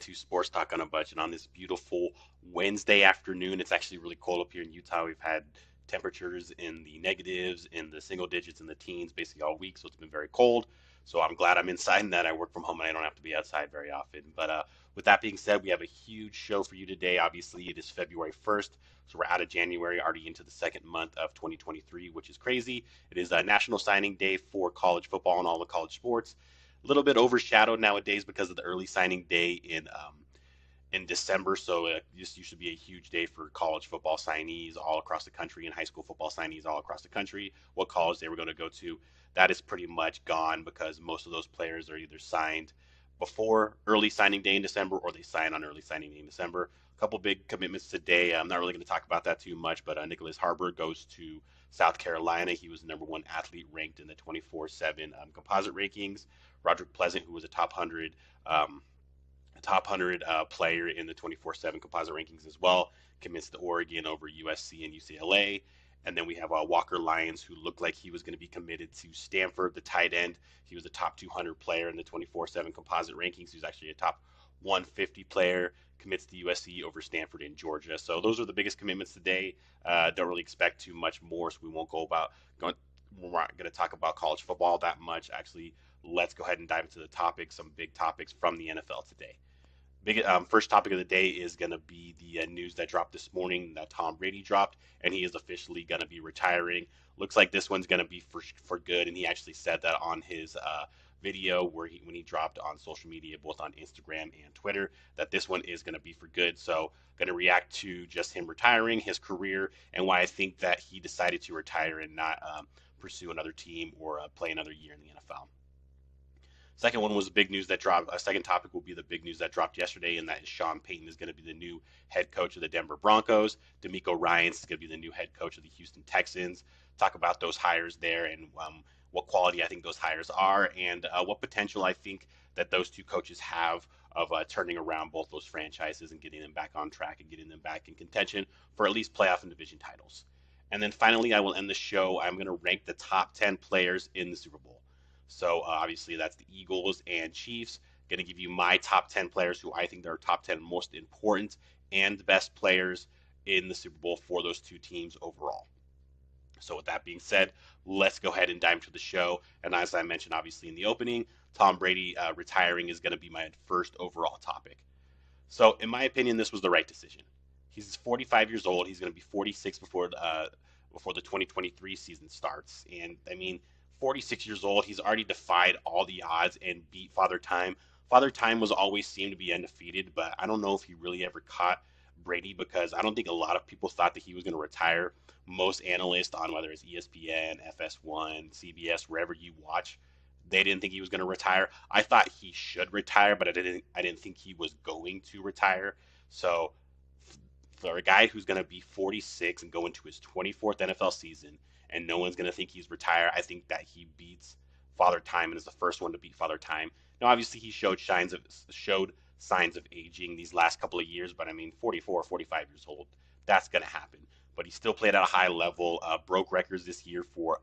to Sports Talk on a Budget on this beautiful Wednesday afternoon. It's actually really cold up here in Utah. We've had temperatures in the negatives, in the single digits, in the teens basically all week, so it's been very cold. So I'm glad I'm inside and that I work from home and I don't have to be outside very often. But with that being said, we have a huge show for you today. Obviously, it is February 1st, so we're out of January, already into the second month of 2023, which is crazy. It is a National Signing Day for college football and all the college sports. A little bit overshadowed nowadays because of the early signing day in December. So this used to be a huge day for college football signees all across the country and high school football signees all across the country. What college they were going to go to, that is pretty much gone because most of those players are either signed before early signing day in December or they sign on early signing day in December. A couple big commitments today. I'm not really going to talk about that too much, but Nicholas Harbor goes to South Carolina. He was the number one athlete ranked in the 24/7 composite rankings. Roderick Pleasant, who was a top 100 player in the 24/7 composite rankings as well, commits to Oregon over USC and UCLA. And then we have Walker Lyons, who looked like he was going to be committed to Stanford, the tight end. He was a top 200 player in the 24/7 composite rankings. He was actually a top 150 player, commits to USC over Stanford and Georgia. So those are the biggest commitments today. Don't really expect too much more, so we won't we're not going to talk about college football that much. Actually, let's go ahead and dive into the topics, some big topics from the NFL today. First topic of the day is going to be the news that dropped this morning that Tom Brady dropped, and he is officially going to be retiring. Looks like this one's going to be for good, and he actually said that on his video when he dropped on social media, both on Instagram and Twitter, that this one is going to be for good. So going to react to just him retiring, his career, and why I think that he decided to retire and not pursue another team or play another year in the NFL. Second one was the big news that dropped. Second topic will be the big news that dropped yesterday, and that is Sean Payton is going to be the new head coach of the Denver Broncos. Demeco Ryan is going to be the new head coach of the Houston Texans. Talk about those hires there and what quality I think those hires are, and what potential I think that those two coaches have of turning around both those franchises and getting them back on track and getting them back in contention for at least playoff and division titles. And then finally, I will end the show. I'm going to rank the top 10 players in the Super Bowl. So obviously that's the Eagles and Chiefs. Going to give you my top 10 players who I think are top 10 most important and best players in the Super Bowl for those two teams overall. So with that being said, let's go ahead and dive into the show. And as I mentioned, obviously in the opening, Tom Brady retiring is going to be my first overall topic. So in my opinion, this was the right decision. He's 45 years old. He's going to be 46 before the 2023 season starts. And I mean, 46 years old, he's already defied all the odds and beat Father Time. Father Time was always seemed to be undefeated, but I don't know if he really ever caught Brady because I don't think a lot of people thought that he was going to retire. Most analysts on whether it's ESPN, FS1, CBS, wherever you watch, they didn't think he was going to retire. I thought he should retire, but I didn't think he was going to retire. So for a guy who's going to be 46 and go into his 24th NFL season, and no one's going to think he's retired, I think that he beats Father Time and is the first one to beat Father Time. Now, obviously, he showed signs of aging these last couple of years, but I mean, 44, 45 years old, that's going to happen. But he still played at a high level, broke records this year for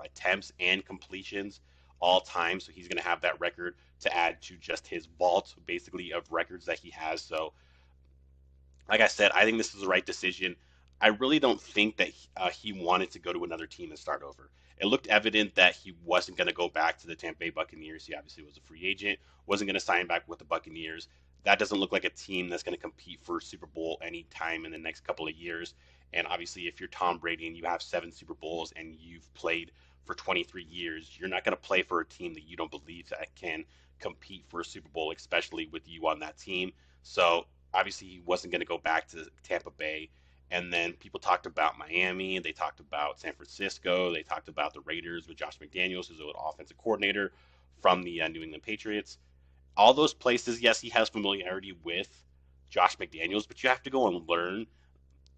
attempts and completions all time. So he's going to have that record to add to just his vault, basically, of records that he has. So, like I said, I think this is the right decision. I really don't think that he wanted to go to another team and start over. It looked evident that he wasn't going to go back to the Tampa Bay Buccaneers. He obviously was a free agent, wasn't going to sign back with the Buccaneers. That doesn't look like a team that's going to compete for Super Bowl anytime in the next couple of years. And obviously, if you're Tom Brady and you have 7 Super Bowls and you've played for 23 years, you're not going to play for a team that you don't believe that can compete for a Super Bowl, especially with you on that team. So obviously, he wasn't going to go back to Tampa Bay. And then people talked about Miami, they talked about San Francisco, they talked about the Raiders with Josh McDaniels, who's an offensive coordinator from the New England Patriots. All those places, yes, he has familiarity with Josh McDaniels, but you have to go and learn,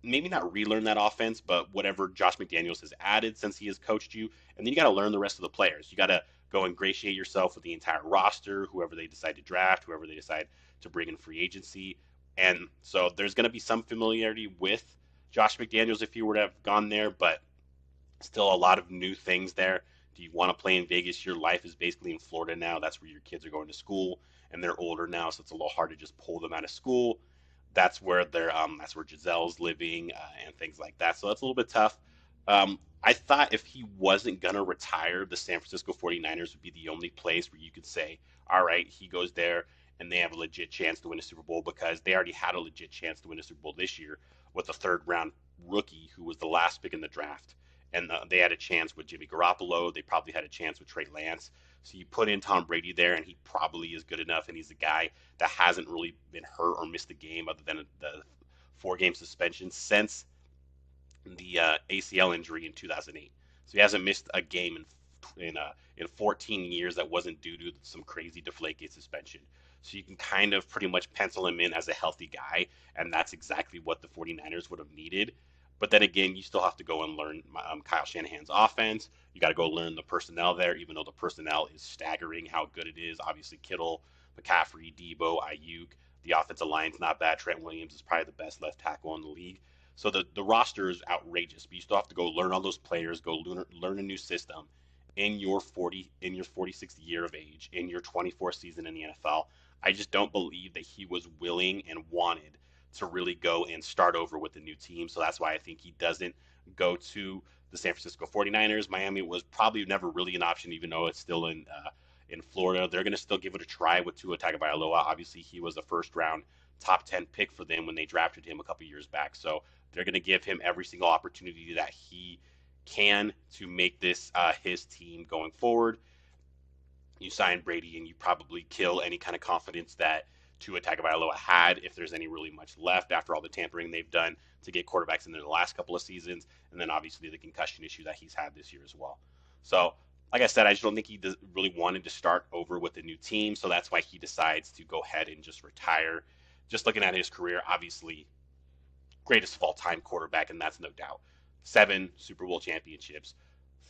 maybe not relearn that offense, but whatever Josh McDaniels has added since he has coached you. And then you got to learn the rest of the players. You got to go ingratiate yourself with the entire roster, whoever they decide to draft, whoever they decide to bring in free agency. And so there's going to be some familiarity with Josh McDaniels if you were to have gone there, but still a lot of new things there. Do you want to play in Vegas? Your life is basically in Florida now. That's where your kids are going to school. and they're older now, so it's a little hard to just pull them out of school. That's where Giselle's living and things like that. So that's a little bit tough. I thought if he wasn't going to retire, the San Francisco 49ers would be the only place where you could say, all right, he goes there and they have a legit chance to win a Super Bowl, because they already had a legit chance to win a Super Bowl this year with a third round rookie who was the last pick in the draft. And they had a chance with Jimmy Garoppolo. They probably had a chance with Trey Lance. So you put in Tom Brady there, and he probably is good enough. And he's a guy that hasn't really been hurt or missed a game other than the 4-game suspension since the ACL injury in 2008. So he hasn't missed a game in 14 years that wasn't due to some crazy Deflategate suspension. So you can kind of pretty much pencil him in as a healthy guy, and that's exactly what the 49ers would have needed. But then again, you still have to go and learn Kyle Shanahan's offense. You got to go learn the personnel there, even though the personnel is staggering how good it is. Obviously, Kittle, McCaffrey, Debo, Ayuk. The offensive line's not bad. Trent Williams is probably the best left tackle in the league. So the roster is outrageous, but you still have to go learn all those players, go learn a new system in your 46th year of age, in your 24th season in the NFL. I just don't believe that he was willing and wanted to really go and start over with a new team. So that's why I think he doesn't go to the San Francisco 49ers. Miami was probably never really an option, even though it's still in Florida. They're going to still give it a try with Tua Tagovailoa. Obviously, he was a first-round top 10 pick for them when they drafted him a couple years back. So they're going to give him every single opportunity that he can to make this his team going forward. You sign Brady and you probably kill any kind of confidence that Tua Tagovailoa had, if there's any really much left after all the tampering they've done to get quarterbacks in there the last couple of seasons, and then obviously the concussion issue that he's had this year as well. So, like I said, I just don't think he really wanted to start over with a new team, so that's why he decides to go ahead and just retire. Just looking at his career, obviously, greatest of all time quarterback, and that's no doubt. 7 Super Bowl championships,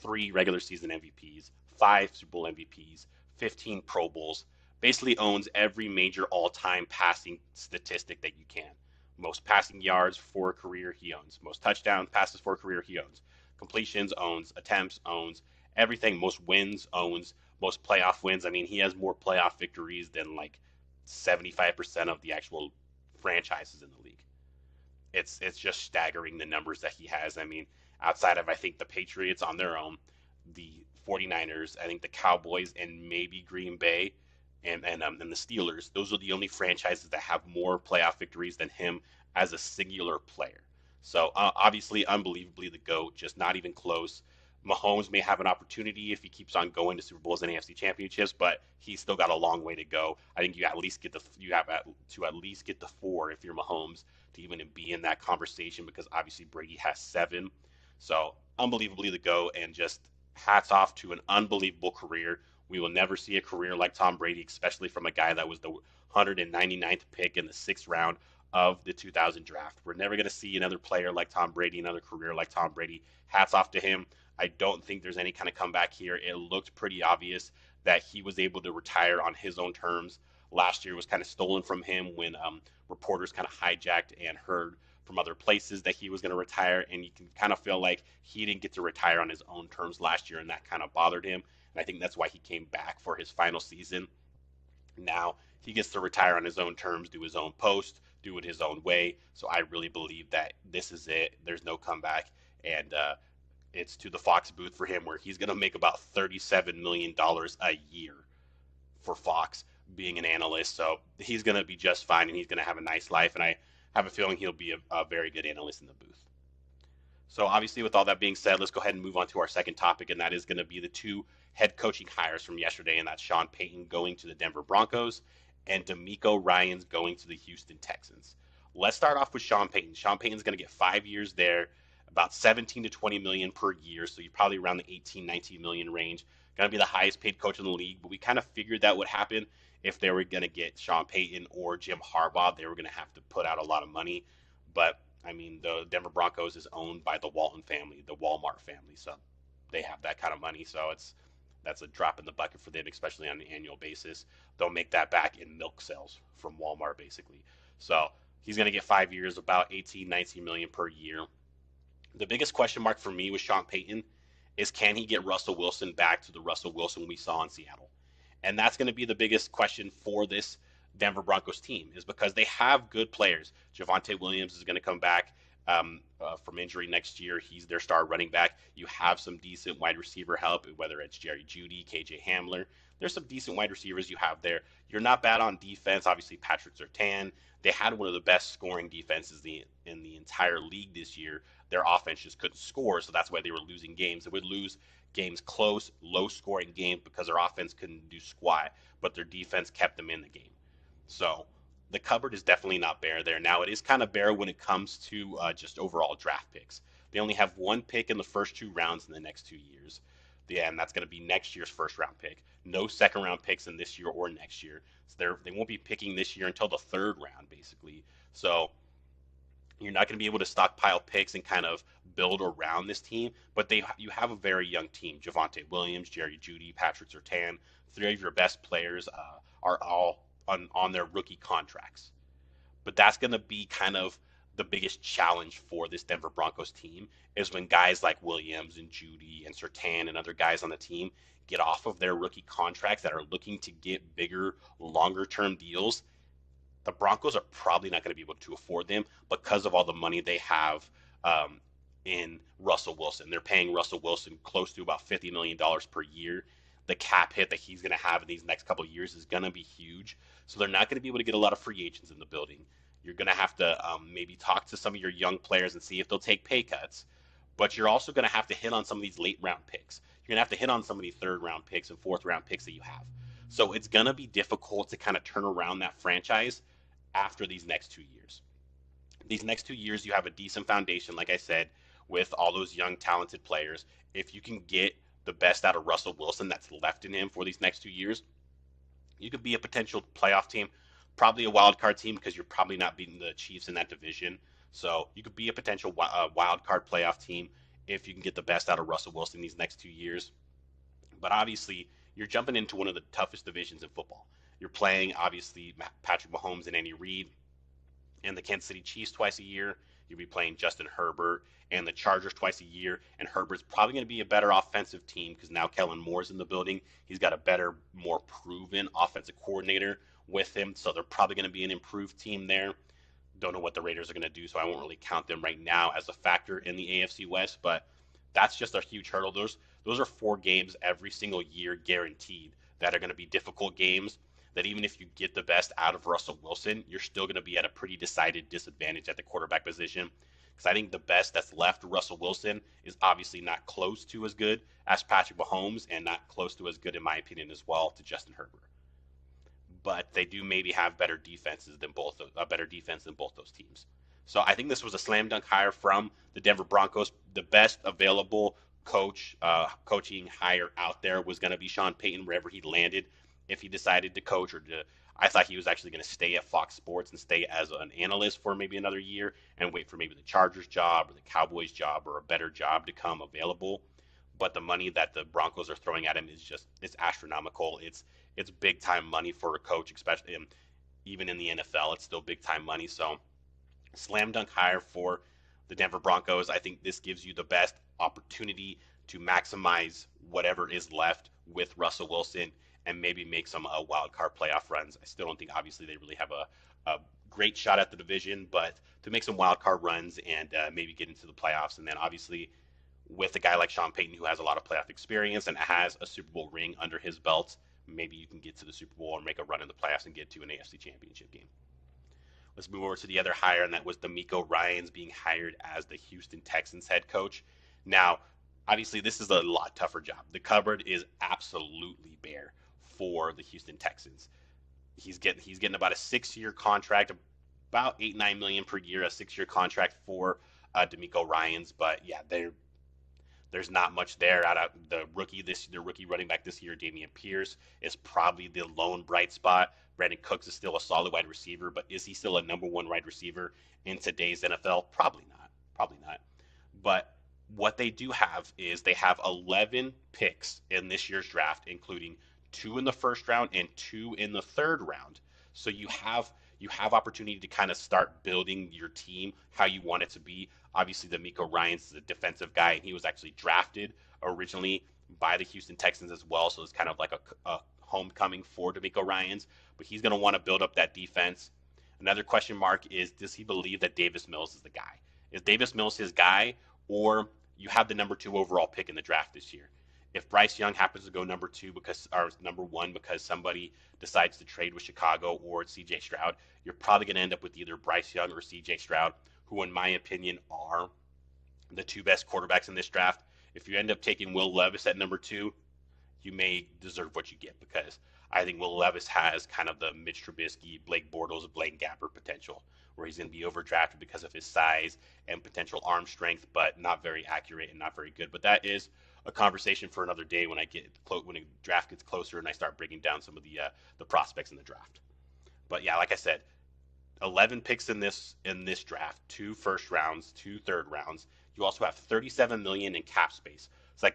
3 regular season MVPs, 5 Super Bowl MVPs, 15 Pro Bowls. Basically owns every major all-time passing statistic that you can. Most passing yards for a career, he owns. Most touchdown passes for a career, he owns. Completions, owns. Attempts, owns. Everything. Most wins, owns. Most playoff wins. I mean, he has more playoff victories than like 75% of the actual franchises in the league. It's just staggering the numbers that he has. I mean, outside of, I think, the Patriots on their own, the 49ers, I think the Cowboys, and maybe Green Bay, and the Steelers, those are the only franchises that have more playoff victories than him as a singular player. So obviously, unbelievably the GOAT, just not even close. Mahomes may have an opportunity if he keeps on going to Super Bowls and AFC championships, but he's still got a long way to go. I think you have to at least get the 4 if you're Mahomes to even be in that conversation, because obviously Brady has 7. So unbelievably the GOAT, and just hats off to an unbelievable career. We will never see a career like Tom Brady, especially from a guy that was the 199th pick in the 6th round of the 2000 draft. We're never going to see another player like Tom Brady, another career like Tom Brady. Hats off to him. I don't think there's any kind of comeback here. It looked pretty obvious that he was able to retire on his own terms. Last year was kind of stolen from him when reporters kind of hijacked and heard from other places that he was going to retire, and you can kind of feel like he didn't get to retire on his own terms last year, and that kind of bothered him. And I think that's why he came back for his final season. Now he gets to retire on his own terms, do his own post, do it his own way. So I really believe that this is it. There's no comeback. And it's to the Fox booth for him, where he's going to make about $37 million a year for Fox being an analyst. So he's going to be just fine, and he's going to have a nice life. And I have a feeling he'll be a very good analyst in the booth. So obviously, with all that being said, let's go ahead and move on to our second topic, and that is going to be the 2 head coaching hires from yesterday, and that's Sean Payton going to the Denver Broncos and Demeco Ryan's going to the Houston Texans. Let's start off with Sean Payton. Sean Payton's going to get 5 years there, about 17 to 20 million per year, so you're probably around the 18, 19 million range. Going to be the highest paid coach in the league, but we kind of figured that would happen if they were going to get Sean Payton or Jim Harbaugh. They were going to have to put out a lot of money, but I mean, the Denver Broncos is owned by the Walton family, the Walmart family, so they have that kind of money, so that's a drop in the bucket for them, especially on an annual basis. They'll make that back in milk sales from Walmart, basically. So he's going to get 5 years, about 18, 19 million per year. The biggest question mark for me with Sean Payton is, can he get Russell Wilson back to the Russell Wilson we saw in Seattle? And that's going to be the biggest question for this Denver Broncos team, is because they have good players. Javonte Williams is going to come back from injury next year. He's their star running back. You have some decent wide receiver help, whether it's Jerry Jeudy, KJ Hamler. There's some decent wide receivers you have there. You're not bad on defense. Obviously, Patrick Surtain. They had one of the best scoring defenses in the entire league this year. Their offense just couldn't score, so that's why they were losing games. They would lose games close, low-scoring games because their offense couldn't do squat, but their defense kept them in the game. So the cupboard is definitely not bare there. Now, it is kind of bare when it comes to just overall draft picks. They only have one pick in the first 2 rounds in the next 2 years. Yeah, and that's going to be next year's first-round pick. No second-round picks in this year or next year. So they won't be picking this year until the third round, basically. So you're not going to be able to stockpile picks and kind of build around this team, but you have a very young team. Javonte Williams, Jerry Jeudy, Patrick Surtain, 3 of your best players are all on their rookie contracts. But that's going to be kind of the biggest challenge for this Denver Broncos team, is when guys like Williams and Jeudy and Surtain and other guys on the team get off of their rookie contracts that are looking to get bigger, longer-term deals. The Broncos are probably not going to be able to afford them because of all the money they have in Russell Wilson. They're paying Russell Wilson close to about $50 million per year. The cap hit that he's going to have in these next couple of years is going to be huge. So they're not going to be able to get a lot of free agents in the building. You're going to have to maybe talk to some of your young players and see if they'll take pay cuts. But you're also going to have to hit on some of these late round picks. You're going to have to hit on some of these third round picks and fourth round picks that you have. So it's going to be difficult to kind of turn around that franchise after these next 2 years. These next 2 years, you have a decent foundation, like I said, with all those young, talented players. If you can get the best out of Russell Wilson that's left in him for these next 2 years, you could be a potential playoff team, probably a wild card team because you're probably not beating the Chiefs in that division. So you could be a potential wild card playoff team if you can get the best out of Russell Wilson these next 2 years. But obviously, you're jumping into one of the toughest divisions in football. You're playing, obviously, Patrick Mahomes and Andy Reid and the Kansas City Chiefs twice a year. You'll be playing Justin Herbert and the Chargers twice a year. And Herbert's probably going to be a better offensive team because now Kellen Moore's in the building. He's got a better, more proven offensive coordinator with him. So they're probably going to be an improved team there. Don't know what the Raiders are going to do, so I won't really count them right now as a factor in the AFC West. But that's just a huge hurdle. Those are 4 games every single year guaranteed that are going to be difficult games, that even if you get the best out of Russell Wilson, you're still going to be at a pretty decided disadvantage at the quarterback position. Because I think the best that's left, Russell Wilson, is obviously not close to as good as Patrick Mahomes and not close to as good, in my opinion, as well, to Justin Herbert. But they do maybe have better defenses than a better defense than both those teams. So I think this was a slam dunk hire from the Denver Broncos. The best available coaching hire out there was going to be Sean Payton, wherever he landed. If he decided to coach I thought he was actually going to stay at Fox Sports and stay as an analyst for maybe another year and wait for maybe the Chargers job or the Cowboys job or a better job to come available. But the money that the Broncos are throwing at him it's astronomical. It's big time money for a coach, especially even in the NFL. It's still big time money. So slam dunk hire for the Denver Broncos. I think this gives you the best opportunity to maximize whatever is left with Russell Wilson and maybe make some wild card playoff runs. I still don't think, obviously, they really have a great shot at the division, but to make some wild card runs and maybe get into the playoffs. And then, obviously, with a guy like Sean Payton, who has a lot of playoff experience and has a Super Bowl ring under his belt, maybe you can get to the Super Bowl and make a run in the playoffs and get to an AFC Championship game. Let's move over to the other hire, and that was Demeco Ryan's being hired as the Houston Texans head coach. Now, obviously, this is a lot tougher job. The cupboard is absolutely bare for the Houston Texans. He's getting about a 6-year contract, about $8-9 million per year, a 6-year contract for Demeco Ryan's. But yeah, there's not much there. Out of the rookie running back this year, Dameon Pierce, is probably the lone bright spot. Brandon Cooks is still a solid wide receiver, but is he still a number 1 wide receiver in today's NFL? Probably not. But what they do have is they have 11 picks in this year's draft, including 2 in the first round and 2 in the third round. So you have opportunity to kind of start building your team how you want it to be. Obviously, Demeco Ryans is a defensive guy, and he was actually drafted originally by the Houston Texans as well. So it's kind of like a homecoming for Demeco Ryans, but he's going to want to build up that defense. Another question mark is, does he believe that Davis Mills is the guy? Is Davis Mills his guy, or you have the number 2 overall pick in the draft this year? If Bryce Young happens to go number 2 or number 1 because somebody decides to trade with Chicago or CJ Stroud, you're probably going to end up with either Bryce Young or CJ Stroud, who in my opinion are the 2 best quarterbacks in this draft. If you end up taking Will Levis at number 2, you may deserve what you get, because I think Will Levis has kind of the Mitch Trubisky, Blake Bortles, Blaine Gabbert potential, where he's going to be overdrafted because of his size and potential arm strength, but not very accurate and not very good. But that is a conversation for another day when the draft gets closer and I start breaking down some of the prospects in the draft. But yeah, like I said, 11 picks in this draft, 2 first rounds, 2 third rounds. You also have $37 million in cap space. So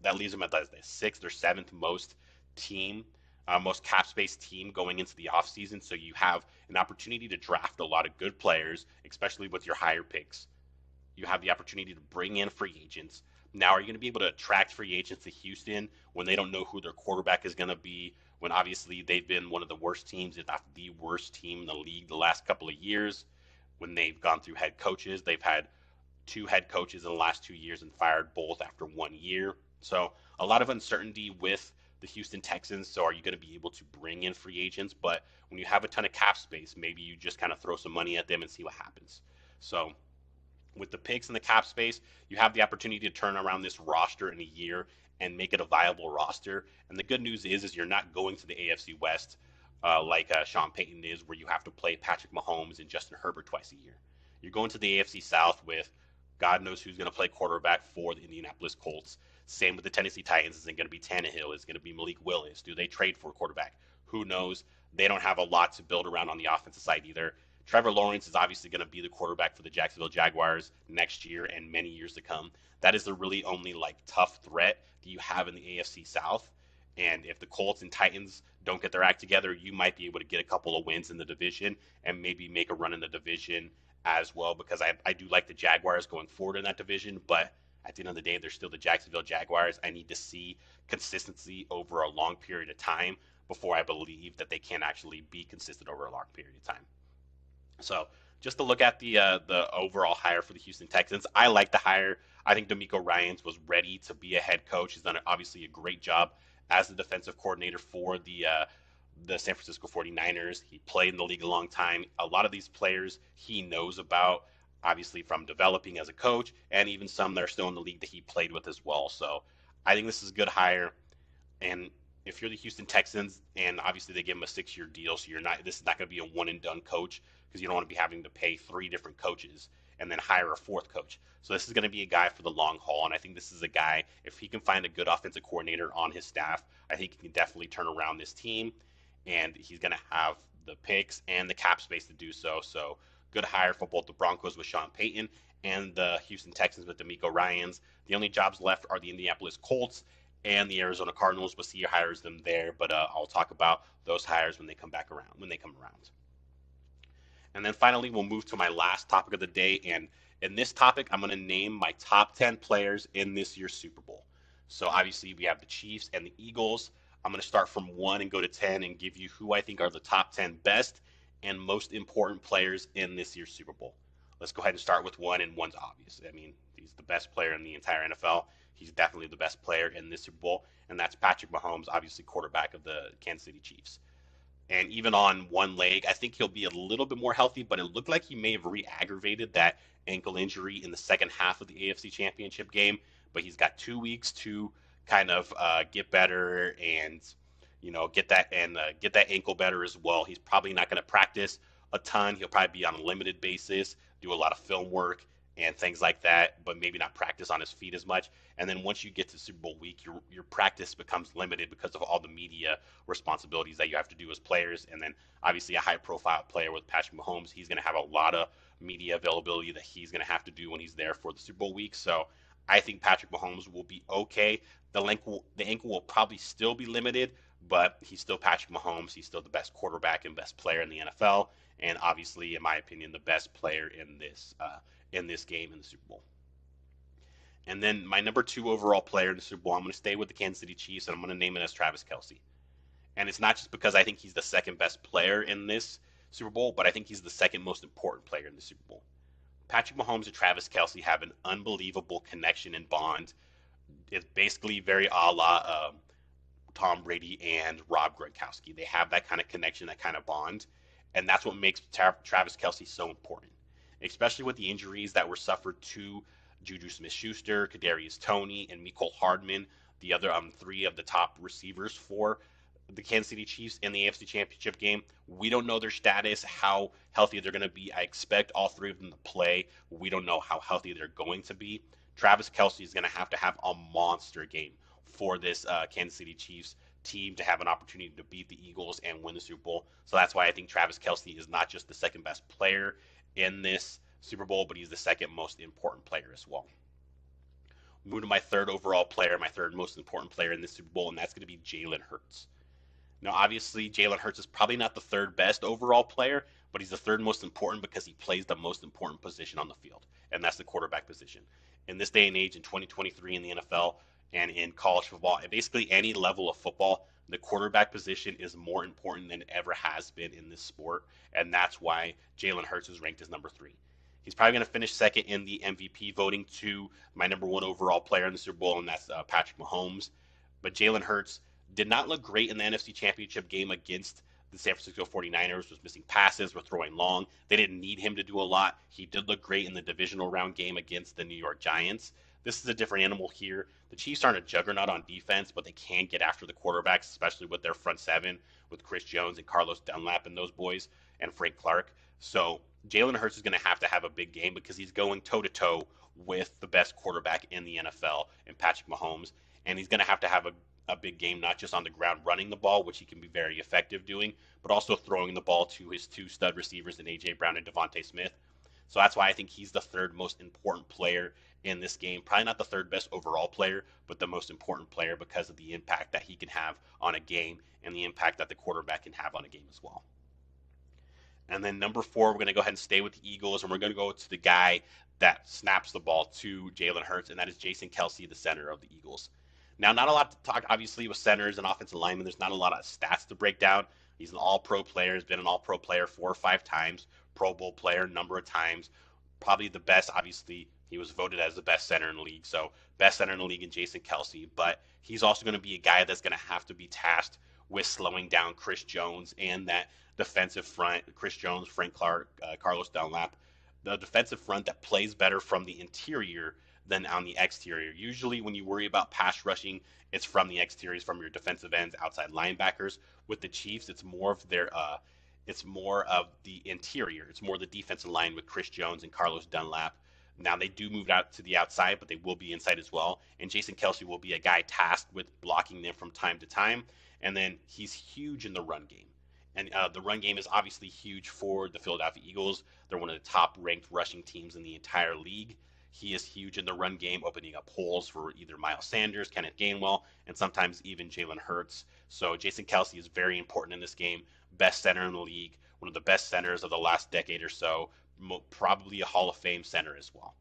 that leaves them at the 6th or 7th most cap space team going into the offseason. So you have an opportunity to draft a lot of good players, especially with your higher picks. You have the opportunity to bring in free agents. Now, are you going to be able to attract free agents to Houston when they don't know who their quarterback is going to be? When obviously they've been one of the worst teams, if not the worst team in the league the last couple of years. When they've gone through head coaches, they've had 2 head coaches in the last 2 years and fired both after 1 year. So a lot of uncertainty with the Houston Texans. So are you going to be able to bring in free agents? But when you have a ton of cap space, maybe you just kind of throw some money at them and see what happens. So with the picks and the cap space, you have the opportunity to turn around this roster in a year and make it a viable roster. And the good news is you're not going to the AFC West like Sean Payton is, where you have to play Patrick Mahomes and Justin Herbert twice a year. You're going to the AFC South with God knows who's going to play quarterback for the Indianapolis Colts. Same with the Tennessee Titans. Is it going to be Tannehill? Is it going to be Malik Willis? Do they trade for a quarterback? Who knows? They don't have a lot to build around on the offensive side either. Trevor Lawrence is obviously going to be the quarterback for the Jacksonville Jaguars next year and many years to come. That is the really only tough threat that you have in the AFC South. And if the Colts and Titans don't get their act together, you might be able to get a couple of wins in the division and maybe make a run in the division as well, because I do like the Jaguars going forward in that division, but at the end of the day, they're still the Jacksonville Jaguars. I need to see consistency over a long period of time before I believe that they can actually be consistent over a long period of time. So just to look at the overall hire for the Houston Texans, I like the hire. I think Demeco Ryans was ready to be a head coach. He's done obviously a great job as the defensive coordinator for the San Francisco 49ers. He played in the league a long time. A lot of these players he knows about, obviously from developing as a coach, and even some that are still in the league that he played with as well. So I think this is a good hire. And if you're the Houston Texans, and obviously they give him a 6-year deal, so this is not going to be a one and done coach, because you don't want to be having to pay 3 different coaches and then hire a 4th coach. So this is going to be a guy for the long haul, and I think this is a guy, if he can find a good offensive coordinator on his staff, I think he can definitely turn around this team, and he's going to have the picks and the cap space to do so. So good hire for both the Broncos with Sean Payton and the Houston Texans with Demeco Ryans. The only jobs left are the Indianapolis Colts and the Arizona Cardinals. We'll see who hires them there, but I'll talk about those hires when they come around. And then finally, we'll move to my last topic of the day. And in this topic, I'm going to name my top 10 players in this year's Super Bowl. So obviously, we have the Chiefs and the Eagles. I'm going to start from 1 and go to 10 and give you who I think are the top 10 best and most important players in this year's Super Bowl. Let's go ahead and start with 1, and 1's obvious. I mean, he's the best player in the entire NFL. He's definitely the best player in this Super Bowl, and that's Patrick Mahomes, obviously quarterback of the Kansas City Chiefs. And even on one leg, I think he'll be a little bit more healthy, but it looked like he may have re-aggravated that ankle injury in the second half of the AFC Championship game. But he's got 2 weeks to kind of get better and get that ankle better as well. He's probably not going to practice a ton. He'll probably be on a limited basis, do a lot of film work and things like that, but maybe not practice on his feet as much. And then once you get to Super Bowl week, your practice becomes limited because of all the media responsibilities that you have to do as players. And then obviously a high-profile player with Patrick Mahomes, he's going to have a lot of media availability that he's going to have to do when he's there for the Super Bowl week. So I think Patrick Mahomes will be okay. The ankle will probably still be limited, but he's still Patrick Mahomes. He's still the best quarterback and best player in the NFL, and obviously, in my opinion, the best player in this game in the Super Bowl. And then my number 2 overall player in the Super Bowl, I'm going to stay with the Kansas City Chiefs, and I'm going to name it as Travis Kelce. And it's not just because I think he's the second best player in this Super Bowl, but I think he's the second most important player in the Super Bowl. Patrick Mahomes and Travis Kelce have an unbelievable connection and bond. It's basically very a la Tom Brady and Rob Gronkowski. They have that kind of connection, that kind of bond, and that's what makes Travis Kelce so important, especially with the injuries that were suffered to Juju Smith-Schuster, Kadarius Toney, and Mecole Hardman, the other three of the top receivers for the Kansas City Chiefs in the AFC Championship game. We don't know their status, how healthy they're going to be. I expect all three of them to play. We don't know how healthy they're going to be. Travis Kelce is going to have a monster game for this Kansas City Chiefs team to have an opportunity to beat the Eagles and win the Super Bowl. So that's why I think Travis Kelce is not just the second best player in this Super Bowl, but he's the second most important player as well. Move to my third overall player, my third most important player in this Super Bowl, and that's going to be Jalen Hurts. Now, obviously, Jalen Hurts is probably not the third best overall player, but he's the third most important because he plays the most important position on the field, and that's the quarterback position. In this day and age, in 2023 in the NFL and in college football, and basically any level of football, the quarterback position is more important than it ever has been in this sport, and that's why Jalen Hurts is ranked as number 3. He's probably going to finish second in the MVP voting to my number 1 overall player in the Super Bowl, and that's Patrick Mahomes. But Jalen Hurts did not look great in the NFC Championship game against the San Francisco 49ers, was missing passes, was throwing long. They didn't need him to do a lot. He did look great in the divisional round game against the New York Giants. This is a different animal here. The Chiefs aren't a juggernaut on defense, but they can get after the quarterbacks, especially with their front seven, with Chris Jones and Carlos Dunlap and those boys, and Frank Clark. So Jalen Hurts is going to have a big game because he's going toe-to-toe with the best quarterback in the NFL in Patrick Mahomes, and he's going to have a big game, not just on the ground running the ball, which he can be very effective doing, but also throwing the ball to his 2 stud receivers in A.J. Brown and Devontae Smith. So that's why I think he's the third most important player in this game. Probably not the third best overall player, but the most important player because of the impact that he can have on a game and the impact that the quarterback can have on a game as well. And then number 4, we're going to go ahead and stay with the Eagles, and we're going to go to the guy that snaps the ball to Jalen Hurts, and that is Jason Kelce, the center of the Eagles. Now, not a lot to talk, obviously, with centers and offensive linemen. There's not a lot of stats to break down. He's an all-pro player. He's been an all-pro player 4 or 5 times, Pro Bowl player a number of times. Probably the best, obviously, he was voted as the best center in the league. So best center in the league in Jason Kelce. But he's also going to be a guy that's going to have to be tasked with slowing down Chris Jones and that defensive front, Chris Jones, Frank Clark, Carlos Dunlap, the defensive front that plays better from the interior than on the exterior. Usually when you worry about pass rushing, it's from the exteriors, from your defensive ends, outside linebackers. With the Chiefs, it's more of the interior. It's more the defensive line with Chris Jones and Carlos Dunlap. Now they do move out to the outside, but they will be inside as well. And Jason Kelce will be a guy tasked with blocking them from time to time. And then he's huge in the run game. And the run game is obviously huge for the Philadelphia Eagles. They're one of the top-ranked rushing teams in the entire league. He is huge in the run game, opening up holes for either Miles Sanders, Kenneth Gainwell, and sometimes even Jalen Hurts. So Jason Kelce is very important in this game. Best center in the league, one of the best centers of the last decade or so, probably a Hall of Fame center as well.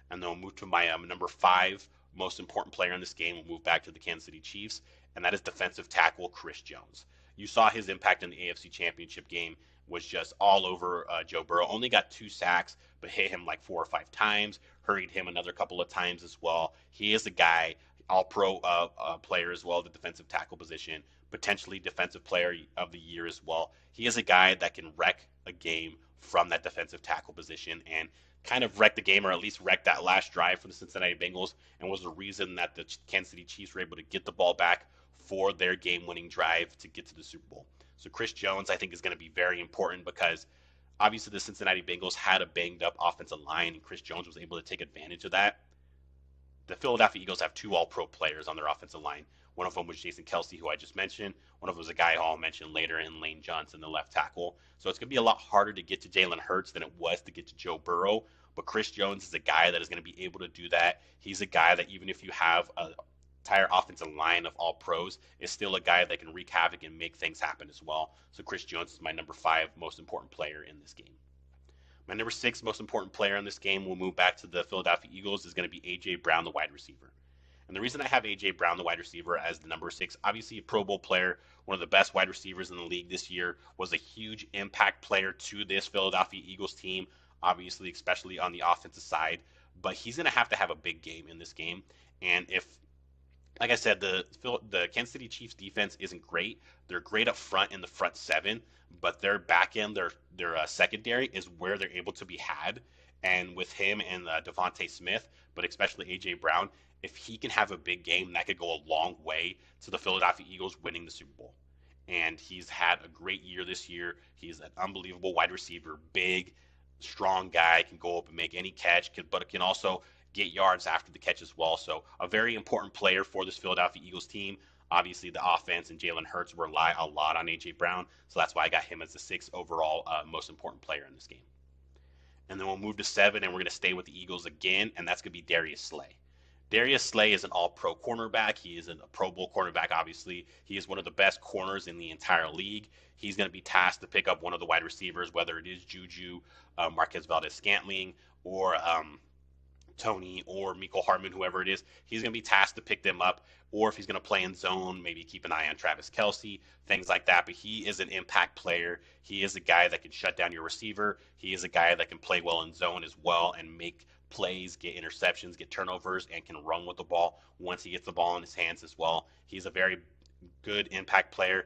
And then we'll move to my number 5 most important player in this game. We'll move back to the Kansas City Chiefs, and that is defensive tackle Chris Jones. You saw his impact in the AFC Championship game was just all over Joe Burrow. Only got 2 sacks, but hit him like 4 or 5 times, hurried him another couple of times as well. He is a guy, all-pro player as well, the defensive tackle position, potentially defensive player of the year as well. He is a guy that can wreck a game from that defensive tackle position and kind of wreck the game, or at least wreck that last drive for the Cincinnati Bengals, and was the reason that the Kansas City Chiefs were able to get the ball back for their game-winning drive to get to the Super Bowl. So Chris Jones, I think, is going to be very important because obviously the Cincinnati Bengals had a banged-up offensive line, and Chris Jones was able to take advantage of that. The Philadelphia Eagles have 2 all-pro players on their offensive line. One of them was Jason Kelce, who I just mentioned. One of them was a guy I'll mention later in Lane Johnson, the left tackle. So it's going to be a lot harder to get to Jalen Hurts than it was to get to Joe Burrow. But Chris Jones is a guy that is going to be able to do that. He's a guy that even if you have a entire offensive line of all pros, is still a guy that can wreak havoc and make things happen as well. So Chris Jones is my number 5 most important player in this game. My number 6 most important player in this game, we'll move back to the Philadelphia Eagles, is going to be A.J. Brown, the wide receiver. And the reason I have A.J. Brown, the wide receiver, as the number 6, obviously a Pro Bowl player, one of the best wide receivers in the league this year, was a huge impact player to this Philadelphia Eagles team, obviously, especially on the offensive side. But he's going to have a big game in this game. And if, like I said, the Kansas City Chiefs defense isn't great. They're great up front in the front seven, but their back end, their secondary is where they're able to be had. And with him and Devontae Smith, but especially AJ Brown, if he can have a big game, that could go a long way to the Philadelphia Eagles winning the Super Bowl. And he's had a great year this year. He's an unbelievable wide receiver, big, strong guy, can go up and make any catch, but can also get yards after the catch as well. So a very important player for this Philadelphia Eagles team. Obviously, the offense and Jalen Hurts rely a lot on A.J. Brown, so that's why I got him as the 6th overall most important player in this game. And then we'll move to 7, and we're going to stay with the Eagles again, and that's going to be Darius Slay. Darius Slay is an all-pro cornerback. He is a Pro Bowl cornerback, obviously. He is one of the best corners in the entire league. He's going to be tasked to pick up one of the wide receivers, whether it is Juju, Marquez Valdez-Scantling, or Tony or Mecole Hardman, whoever it is. He's going to be tasked to pick them up, or if he's going to play in zone, maybe keep an eye on Travis Kelce, things like that. But he is an impact player. He is a guy that can shut down your receiver. He is a guy that can play well in zone as well and make plays, get interceptions, get turnovers, and can run with the ball once he gets the ball in his hands as well. He's a very good impact player.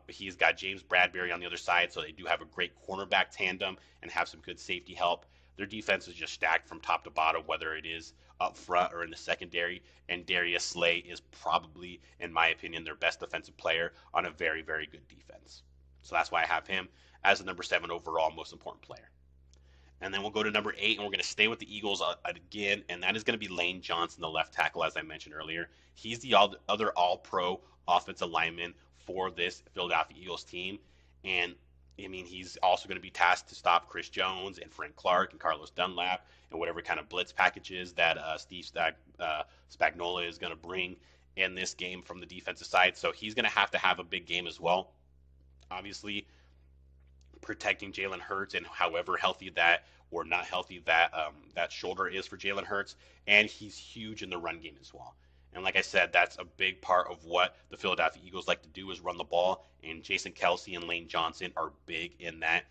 He's got James Bradberry on the other side, so they do have a great cornerback tandem and have some good safety help. Their defense is just stacked from top to bottom, whether it is up front or in the secondary. And Darius Slay is probably, in my opinion, their best defensive player on a very, very good defense. So that's why I have him as the number 7 overall most important player. And then we'll go to number 8, and we're going to stay with the Eagles again, and that is going to be Lane Johnson, the left tackle, as I mentioned earlier. He's the other all-pro offensive lineman for this Philadelphia Eagles team. And I mean, he's also going to be tasked to stop Chris Jones and Frank Clark and Carlos Dunlap and whatever kind of blitz packages that Steve Spagnuolo is going to bring in this game from the defensive side. So he's going to have a big game as well. Obviously, protecting Jalen Hurts and however healthy that or not healthy that shoulder is for Jalen Hurts. And he's huge in the run game as well. And like I said, that's a big part of what the Philadelphia Eagles like to do is run the ball. And Jason Kelce and Lane Johnson are big in that.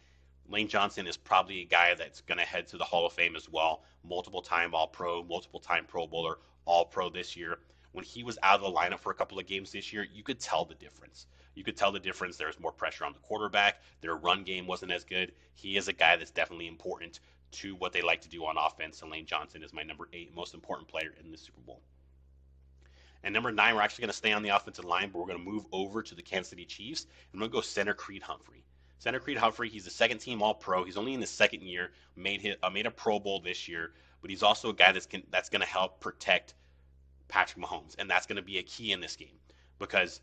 Lane Johnson is probably a guy that's going to head to the Hall of Fame as well. Multiple-time All-Pro, multiple-time Pro Bowler, All-Pro this year. When he was out of the lineup for a couple of games this year, you could tell the difference. You could tell the difference. There was more pressure on the quarterback. Their run game wasn't as good. He is a guy that's definitely important to what they like to do on offense. And Lane Johnson is my number 8 most important player in the Super Bowl. And number 9, we're actually going to stay on the offensive line, but we're going to move over to the Kansas City Chiefs, and we're going to go center Creed Humphrey. Center Creed Humphrey, he's a second-team All-Pro. He's only in his second year, made a Pro Bowl this year, but he's also a guy that's going to help protect Patrick Mahomes, and that's going to be a key in this game because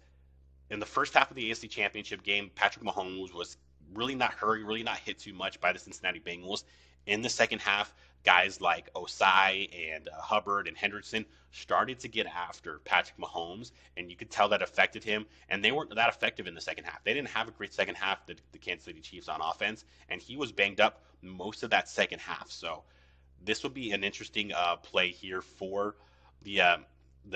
in the first half of the AFC Championship game, Patrick Mahomes was really not hurt, really not hit too much by the Cincinnati Bengals. In the second half, guys like Osai and Hubbard and Hendrickson started to get after Patrick Mahomes, and you could tell that affected him, and they weren't that effective in the second half. They didn't have a great second half, the Kansas City Chiefs on offense, and he was banged up most of that second half. So this will be an interesting play here for the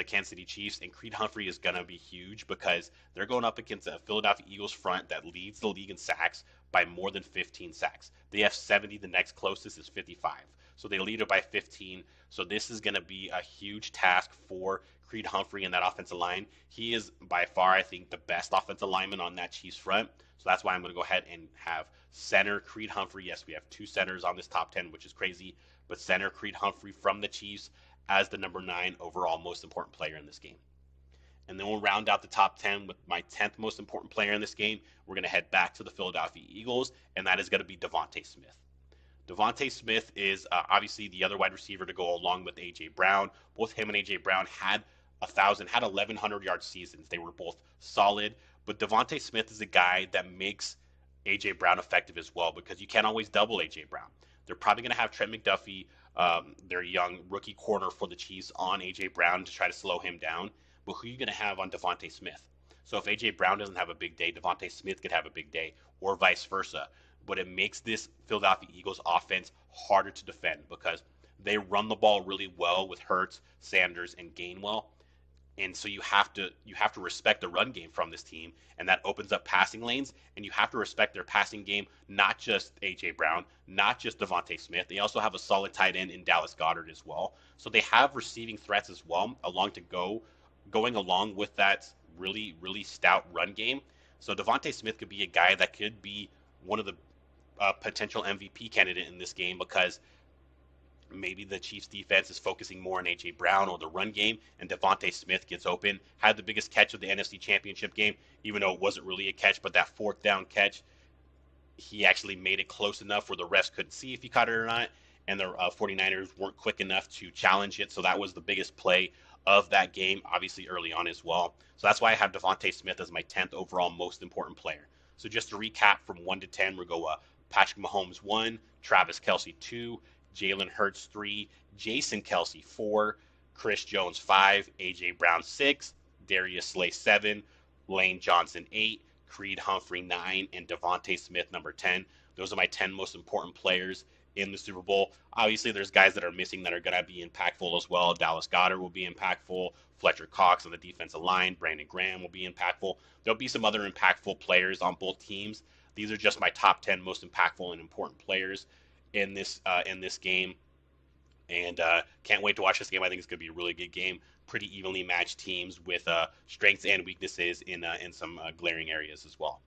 Kansas City Chiefs, and Creed Humphrey is going to be huge because they're going up against a Philadelphia Eagles front that leads the league in sacks by more than 15 sacks. They have 70. The next closest is 55. So they lead it by 15. So this is going to be a huge task for Creed Humphrey in that offensive line. He is by far, I think, the best offensive lineman on that Chiefs front. So that's why I'm going to go ahead and have center Creed Humphrey. Yes, we have 2 centers on this top 10, which is crazy. But center Creed Humphrey from the Chiefs as the number 9 overall most important player in this game. And then we'll round out the top 10 with my 10th most important player in this game. We're going to head back to the Philadelphia Eagles, and that is going to be Devontae Smith. Devontae Smith is obviously the other wide receiver to go along with A.J. Brown. Both him and A.J. Brown had 1,100-yard seasons. They were both solid, but Devontae Smith is a guy that makes A.J. Brown effective as well because you can't always double A.J. Brown. They're probably going to have Trent McDuffie, their young rookie corner for the Chiefs, on A.J. Brown to try to slow him down. But who are you going to have on Devontae Smith? So if A.J. Brown doesn't have a big day, Devontae Smith could have a big day, or vice versa. But it makes this Philadelphia Eagles offense harder to defend because they run the ball really well with Hurts, Sanders, and Gainwell. And so you have to respect the run game from this team, and that opens up passing lanes. And you have to respect their passing game, not just AJ Brown, not just Devontae Smith. They also have a solid tight end in Dallas Goedert as well. So they have receiving threats as well, going along with that really stout run game. So Devontae Smith could be a guy that could be one of the potential MVP candidate in this game, because maybe the Chiefs defense is focusing more on AJ Brown or the run game, and Devontae Smith gets open. Had the biggest catch of the NFC Championship game, even though it wasn't really a catch, but that fourth down catch, he actually made it close enough where the refs couldn't see if he caught it or not, and the 49ers weren't quick enough to challenge it. So that was the biggest play of that game, obviously early on as well. So that's why I have Devontae Smith as my 10th overall most important player. So just to recap from 1 to 10, we'll go Patrick Mahomes 1, Travis Kelce 2, Jalen Hurts 3, Jason Kelce 4, Chris Jones 5, AJ Brown 6, Darius Slay 7, Lane Johnson 8, Creed Humphrey 9, and Devontae Smith number 10. Those are my 10 most important players in the Super Bowl. Obviously, there's guys that are missing that are going to be impactful as well. Dallas Goedert will be impactful. Fletcher Cox on the defensive line. Brandon Graham will be impactful. There'll be some other impactful players on both teams. These are just my top 10 most impactful and important players in this game. And can't wait to watch this game. I think it's going to be a really good game. Pretty evenly matched teams with strengths and weaknesses in some glaring areas as well.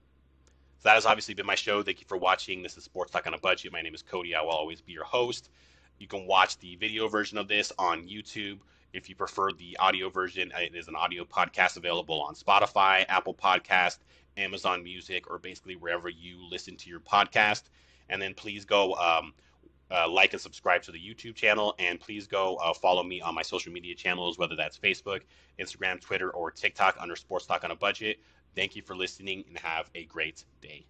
So that has obviously been my show. Thank you for watching. This is Sports Talk on a Budget. My name is Cody. I will always be your host. You can watch the video version of this on YouTube. If you prefer the audio version, it is an audio podcast available on Spotify, Apple Podcast, Amazon Music, or basically wherever you listen to your podcast. And then please go like and subscribe to the YouTube channel, and please go follow me on my social media channels, whether that's Facebook, Instagram, Twitter, or TikTok under Sports Talk on a Budget. Thank you for listening, and have a great day.